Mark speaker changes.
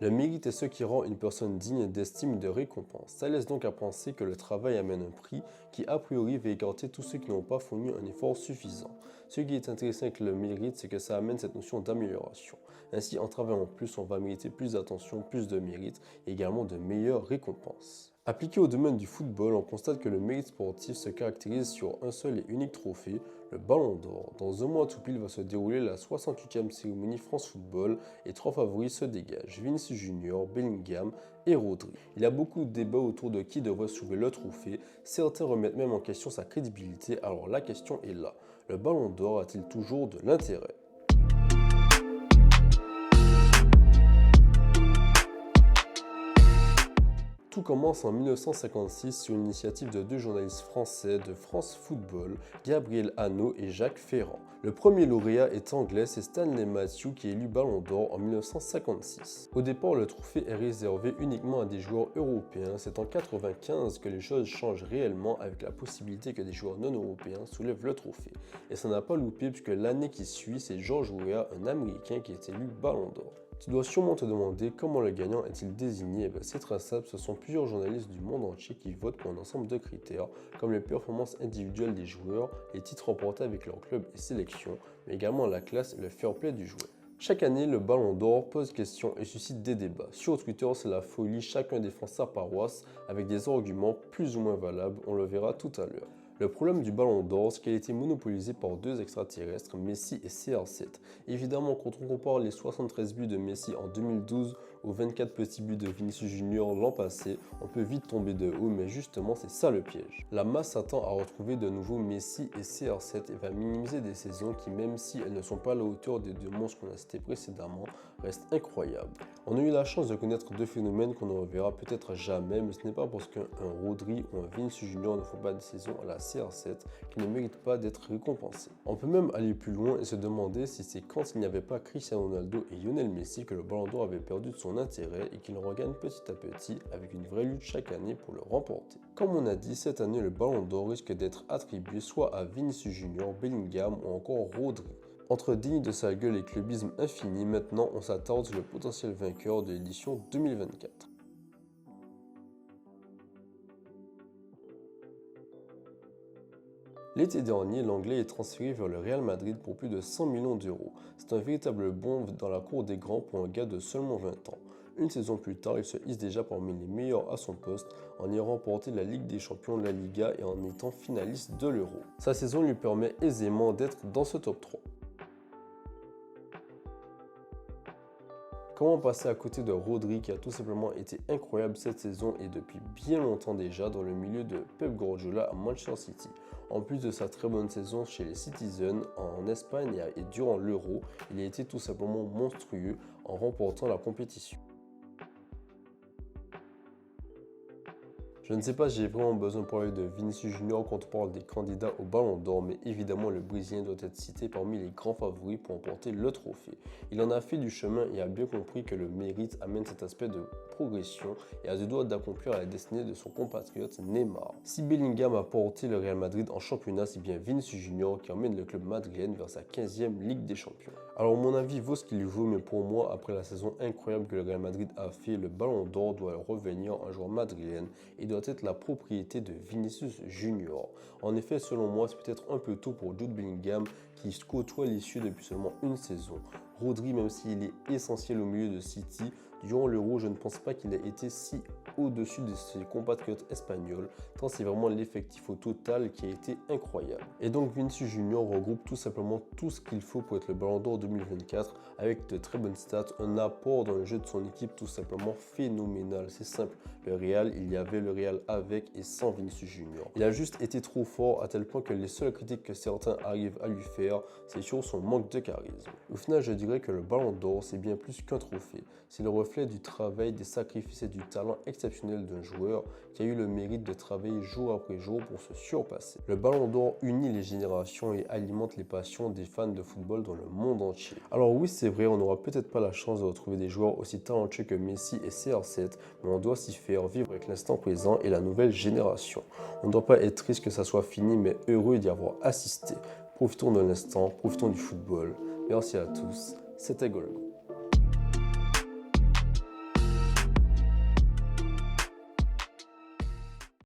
Speaker 1: Le mérite est ce qui rend une personne digne d'estime et de récompense. Ça laisse donc à penser que le travail amène un prix qui a priori va écarter tous ceux qui n'ont pas fourni un effort suffisant. Ce qui est intéressant avec le mérite, c'est que ça amène cette notion d'amélioration. Ainsi, en travaillant plus, on va mériter plus d'attention, plus de mérite et également de meilleures récompenses. Appliqué au domaine du football, on constate que le mérite sportif se caractérise sur un seul et unique trophée, le Ballon d'Or. Dans un mois tout pile va se dérouler la 68e cérémonie France Football et 3 favoris se dégagent, Vinicius Junior, Bellingham et Rodri. Il y a beaucoup de débats autour de qui devrait soulever le trophée, certains remettent même en question sa crédibilité, alors la question est là, le Ballon d'Or a-t-il toujours de l'intérêt ? Tout commence en 1956 sur une initiative de deux journalistes français de France Football, Gabriel Hanaud et Jacques Ferrand. Le premier lauréat est anglais, c'est Stanley Matthews qui est élu Ballon d'Or en 1956. Au départ, le trophée est réservé uniquement à des joueurs européens. C'est en 1995 que les choses changent réellement avec la possibilité que des joueurs non européens soulèvent le trophée. Et ça n'a pas loupé puisque l'année qui suit, c'est George Weah, un Américain, qui est élu Ballon d'Or. Tu dois sûrement te demander comment le gagnant est-il désigné. C'est très simple, ce sont plusieurs journalistes du monde entier qui votent pour un ensemble de critères, comme les performances individuelles des joueurs, les titres remportés avec leur club et sélection, mais également la classe et le fair play du joueur. Chaque année, le Ballon d'Or pose question et suscite des débats. Sur Twitter, c'est la folie, chacun défend sa paroisse avec des arguments plus ou moins valables, on le verra tout à l'heure. Le problème du Ballon d'Or, c'est qu'elle a été monopolisée par deux extraterrestres, Messi et CR7. Évidemment, quand on compare les 73 buts de Messi en 2012 aux 24 petits buts de Vinicius Junior l'an passé, on peut vite tomber de haut, mais justement, c'est ça le piège. La masse s'attend à retrouver de nouveau Messi et CR7 et va minimiser des saisons qui, même si elles ne sont pas à la hauteur des deux monstres qu'on a cités précédemment, restent incroyables. On a eu la chance de connaître deux phénomènes qu'on ne reverra peut-être jamais, mais ce n'est pas parce qu'un Rodri ou un Vinicius Junior ne font pas de saison à la CR7 qui ne mérite pas d'être récompensé. On peut même aller plus loin et se demander si c'est quand il n'y avait pas Cristiano Ronaldo et Lionel Messi que le Ballon d'Or avait perdu de son intérêt et qu'il en regagne petit à petit avec une vraie lutte chaque année pour le remporter. Comme on a dit, cette année le Ballon d'Or risque d'être attribué soit à Vinicius Junior, Bellingham ou encore Rodri. Entre digne de sa gueule et clubisme infini, maintenant on s'attarde sur le potentiel vainqueur de l'édition 2024. L'été dernier, l'Anglais est transféré vers le Real Madrid pour plus de 100 millions d'euros. C'est un véritable bond dans la cour des grands pour un gars de seulement 20 ans. Une saison plus tard, il se hisse déjà parmi les meilleurs à son poste en ayant remporté la Ligue des Champions, la Liga et en étant finaliste de l'Euro. Sa saison lui permet aisément d'être dans ce top 3. Comment passer à côté de Rodri qui a tout simplement été incroyable cette saison et depuis bien longtemps déjà dans le milieu de Pep Guardiola à Manchester City. En plus de sa très bonne saison chez les Citizens en Espagne et durant l'Euro, il a été tout simplement monstrueux en remportant la compétition. Je ne sais pas si j'ai vraiment besoin de parler de Vinicius Junior quand on parle des candidats au Ballon d'Or, mais évidemment le Brésilien doit être cité parmi les grands favoris pour emporter le trophée. Il en a fait du chemin et a bien compris que le mérite amène cet aspect de progression et a deux doigts d'accomplir la destinée de son compatriote Neymar. Si Bellingham a porté le Real Madrid en championnat, c'est bien Vinicius Junior qui emmène le club madrilène vers sa 15e Ligue des Champions. Alors mon avis vaut ce qu'il vaut, mais pour moi, après la saison incroyable que le Real Madrid a fait, le Ballon d'Or doit revenir à un joueur madrilène et doit être la propriété de Vinicius Junior. En effet, selon moi, c'est peut-être un peu tôt pour Jude Bellingham qui côtoie l'issue depuis seulement une saison. Rodri, même s'il est essentiel au milieu de City, durant l'Euro, je ne pense pas qu'il ait été si au-dessus de ses compatriotes espagnols, tant c'est vraiment l'effectif au total qui a été incroyable. Et donc Vinicius Junior regroupe tout simplement tout ce qu'il faut pour être le Ballon d'Or 2024 avec de très bonnes stats, un apport dans le jeu de son équipe tout simplement phénoménal. C'est simple, le Real, il y avait le Real avec et sans Vinicius Junior. Il a juste été trop fort à tel point que les seules critiques que certains arrivent à lui faire, c'est sur son manque de charisme. Au final, je dirais que le Ballon d'Or, c'est bien plus qu'un trophée. C'est le reflet du travail, des sacrifices et du talent exceptionnel d'un joueur qui a eu le mérite de travailler jour après jour pour se surpasser. Le Ballon d'Or unit les générations et alimente les passions des fans de football dans le monde entier. Alors oui, c'est vrai, on n'aura peut-être pas la chance de retrouver des joueurs aussi talentueux que Messi et CR7, mais on doit s'y faire, vivre avec l'instant présent et la nouvelle génération. On ne doit pas être triste que ça soit fini, mais heureux d'y avoir assisté. Profitons de l'instant, profitons du football. Merci à tous, c'était Golgo.